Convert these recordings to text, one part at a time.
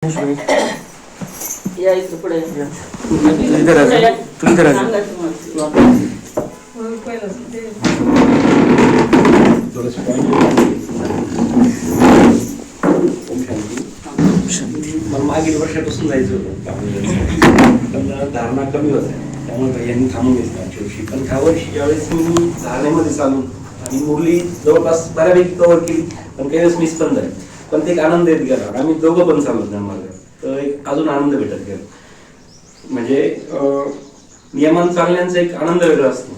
या इकडे पुढे इधर मला मागील वर्षापासून जायचं होतं पण धारणा कमी होत आहे, त्यामुळे यांनी थांबून घेतलं आमच्या दिवशी. पण ह्या वर्षी ज्यावेळेस मी धारणेमध्ये चालू आणि मुरली जवळपास बऱ्यापैकी कव्हर केली, पण काही वेळेस मिस पण झाली, पण ते एक आनंद येत गेला. आम्ही दोघं पण चालू ज्ञानमार्ग, तर एक अजून आनंद भेटत गेला. म्हणजे नियमान चालण्याचा एक आनंद वेगळा असतो.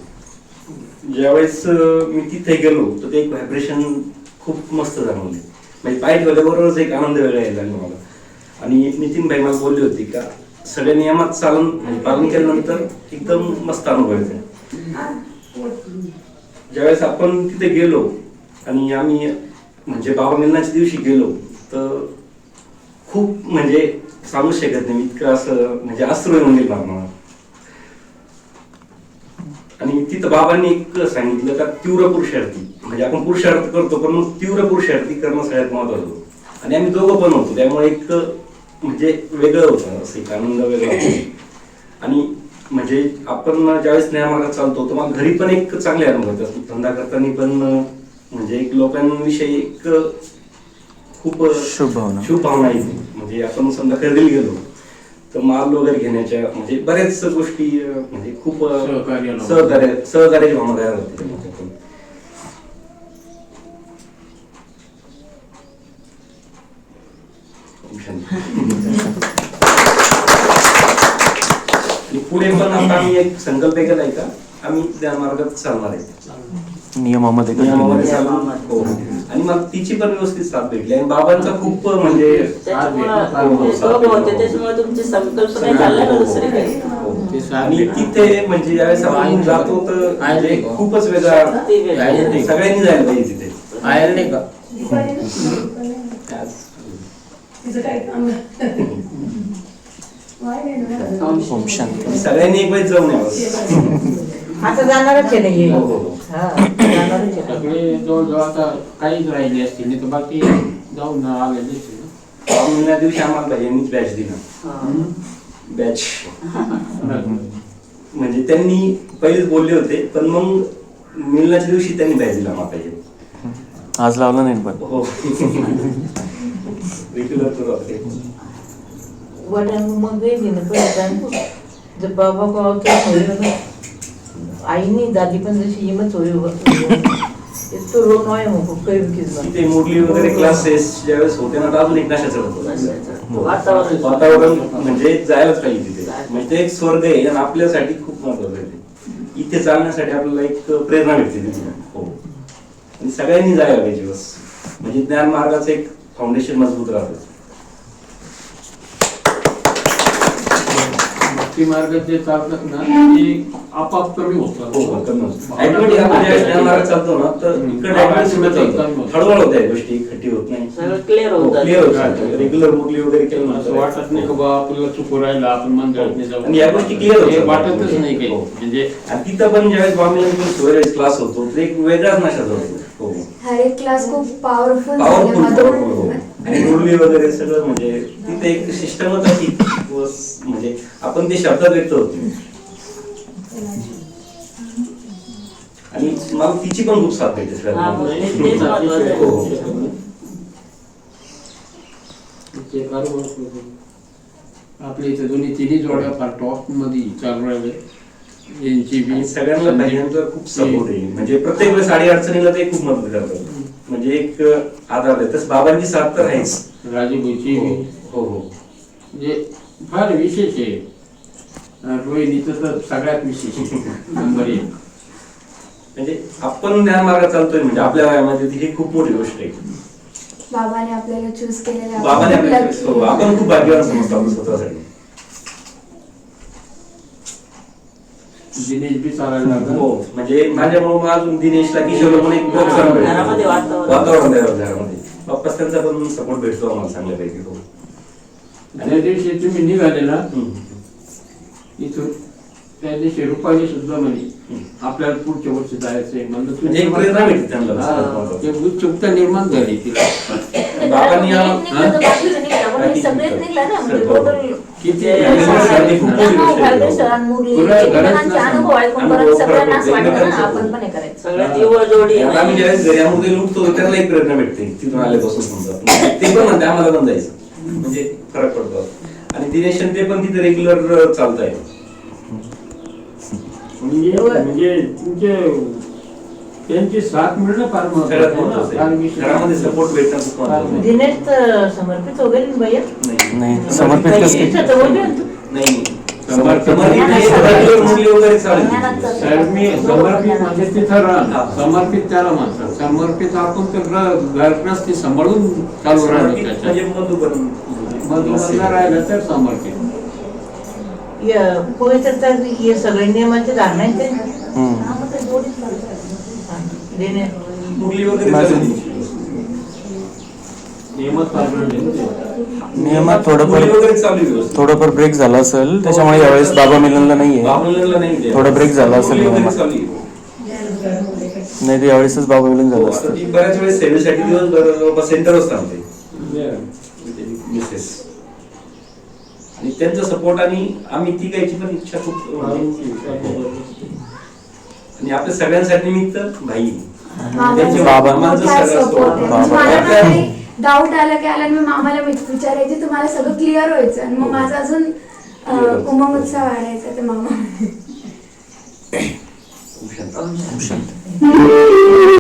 ज्यावेळेस मी तिथे गेलो तर ते एक व्हायब्रेशन खूप मस्त जाणवले. म्हणजे पाय ठेवल्याबरोबरच एक आनंद वेगळा यायला लागला मला. आणि नितीन भाई मला बोलले होते का सगळ्या नियमात पालन केल्यानंतर एकदम मस्त अनुभव येतो. ज्यावेळेस आपण तिथे गेलो आणि आम्ही म्हणजे बाबा मिलनाच्या दिवशी गेलो तर खूप म्हणजे सांगू शकत नाही, इतकं असं म्हणजे अश्रू येऊन गेला मला. आणि तिथं बाबांनी एक सांगितलं का तीव्र पुरुषार्थी, म्हणजे आपण पुरुषार्थ करतो पण मग तीव्र पुरुषार्थी करणं सगळ्यात महत्वाचं होतं. आणि आम्ही दोघं पण होतो, त्यामुळे एक म्हणजे वेगळं होतं, असं एक आनंद वेगळा होता. आणि म्हणजे आपण ज्यावेळेस न्यायमार्गात चालतो तर मग घरी पण एक चांगले अनुभव येतात. धंदा करताना पण म्हणजे एक लोकांविषयी एक खूप शुभ भावना येते. म्हणजे आपण समजा खरेदीला गेलो तर माल वगैरे घेण्याच्या म्हणजे बऱ्याच गोष्टी म्हणजे खूप सहकार्याची भावना तयार होते. पुढे पण आता आम्ही एक संकल्प केलाय का आम्ही त्या मार्गात चालणार आहे, नियमामध्ये हो. आणि मग तिची पण व्यवस्थित साथ भेटली आणि बाबांचा खूप म्हणजे त्याच्यामुळे तुमची संकल्पना चालल्या ना दुसरी काही. आणि तिथे म्हणजे ज्यावेळेस आपण जातो तर खूपच वेगळा सगळ्यांनी जायला पाहिजे तिथे. आहे नाही का ओम शांती. सगळ्यांनी एक वेळेस जाऊन यावं. आता जाणारच आहे नाही. सगळे जवळजवळ आता काहीच राहिले असतील, नाही तर बाकी जाऊन आलेले असतील. त्या दिवशी आम्हाला यांनीच बॅच दिला. बॅच म्हणजे त्यांनी पहिलेच बोलले होते, पण मग मिलनाच्या दिवशी त्यांनी बॅच दिला मला. आज लावलं नाही पण हो रेग्युलर सुरू होते. मग जर बाबा आई नाही दादी पण जशी हिमत होईल तो रोग नाही मग तिथे मुरली वगैरे क्लासेस ज्यावेळेस होते ना तर अजून एक नशा चढत वातावरण म्हणजे जायलाच पाहिजे तिथे. म्हणजे ते एक स्वर्ग आहे आणि आपल्यासाठी खूप महत्वाचं आहे. इथे चालण्यासाठी आपल्याला एक प्रेरणा भेटते तिथे. हो, आणि सगळ्यांनी जायला पाहिजे बस. म्हणजे ज्ञान मार्गाचं एक फाउंडेशन मजबूत राहतं. भक्ती मार्ग जे चालतात ना ते आपाप कमी होतात. हो, कमी होतं. Automatic आपण ज्यावेळेस ज्ञान मार्गात चालतो ना तर इकडे हळूहळू होत आहे गोष्टी, खट्टी होत नाही, क्लिअर होत. रेग्युलर मुरली वगैरे केलं असं वाटत नाही का बा आपल्याला चुकू राहिला आपण मंदिरात नाही जाऊ, आणि या गोष्टी क्लिअर होतात. वाटतच नाही काही. म्हणजे तिथं पण ज्यावेळेस बाबा क्लास होतो ते एक वेगळाच नशा होतो. हो, हर एक क्लास खूप पॉवरफुल पॉवरफुल. आणि मुरली वगैरे सगळं म्हणजे तिथे एक सिस्टमच अशी म्हणजे आपण ते शब्दात व्यक्त होतो. आणि मला तिची पण खूप साथ भेटते. आपल्या इथे दोन्ही तिन्ही जोड्या फार टॉप मध्ये चालू राहिले. यांची बी सगळ्यांना भाईंचा खूप सपोर्ट आहे. म्हणजे प्रत्येक वेळेस अडी अडचणीला ते खूप मदत करतात. म्हणजे एक आधार आहे. तसं बाबांची साथ तर आहेच. राजूभाईची हो हो, म्हणजे फार विशेष आहे. रोहिणीचं तर सगळ्यात विशेष नंबर एक. म्हणजे आपण ज्ञान मार्गात चालतोय म्हणजे आपल्या वयामध्ये ही खूप मोठी गोष्ट आहे. बाबाने आपल्याला चूज केलेलं बाबाने आपल्याला आपण खूप भाग्यवान समजतो आपण स्वतःसाठी. दिनेश बी चालायला लागला. हो, म्हणजे माझ्यामुळे अजून दिनेशला किशोरला पण एक वातावरण तयार घरामध्ये. बाप्पास त्यांचा पण सपोर्ट भेटतो आम्हाला चांगल्यापैकी. हो, त्या दिवशी तुम्ही निघाले ना इथून, त्या दिवशी रुपाली सुद्धा म्हणे आपल्याला पुढच्या वर्षी जायचंय. म्हणजे एक प्रेरणा भेटते त्यांना. चुकता निर्माण झाली तिला. बाबांनी म्हणजे सगळेच निघला ना म्हणजे सगळं. टोटल किती व्हायब्रेशन मुरली एकमेकांचे अनुभव ऐकून परत सगळ्यांना असं वाटतं ना आपण पण हे करायचं सगळ्यात युवा जोडी आता आम्ही ज्यावेळेस घरी आम्ही लुटतो त्याला एक प्रेरणा भेटते तिथून आल्यापासून समजा ते पण म्हणते आम्हाला पण जायचं म्हणजे फरक पडतो आणि दिनेश आणि ते पण तिथे रेग्युलर चालत आहे म्हणजे तुमचे त्यांची साथ मिळणं फार सगळ्यात महत्त्वाचं महत्वाचं आहे आहे. ना. घरामध्ये सपोर्ट भेटणं खूप महत्त्वाचं आहे. दिनेश तर समर्पित वगैरे ना भैया नाही समर्पित कसं इथं तर बोलले ना तू. नाही समर्पित मुली वगैरे चालेल साहेब मी समर्पित म्हणजे तिथं राहा समर्पित त्याला म्हणतात समर्पित आपण तर घरग्रस्ती सांभाळून चालू राहिलं समर्पित त्याच्यात म्हणजे मधुबन मधुबनला राहिलं तर समर्पित पवित्रता हे सगळे नियमांचे धारणा आहेत ते हम्म. दिनेश मुली वगैरे चालेल नियमात पाळलं नाही. नियमात थोडंफार मुली वगैरे चालू आहे व्यवस्थित. थोडंफार ब्रेक झाला असेल त्याच्यामुळे यावेळेस बाबा मिलनला नाहीये बाबुलला नाही द्या. थोडा break झाला असेल मुली वगैरे नियमात. चालू आहे. नाही तर यावेळेसच बाबा मिलन झालं आता असतं ती बऱ्याच वेळेस सेवेसाठी दिवसभर सेंटरच थांबते मिसेस आणि त्यांचा सपोर्ट आणि आम्ही ती गायची पण इच्छा खूप आणि आपल्या सगळ्यांसाठी निमित्त भाई त्यांचे बाबा- मामांचं सगळं support. बाबा. डाऊट आला की आला मी मामाला विचारायचे तुम्हाला सगळं क्लिअर व्हायचं आणि मग माझा अजून उमंग उत्साह वाढायचा ते मामा खूप शांत. खूप शांत.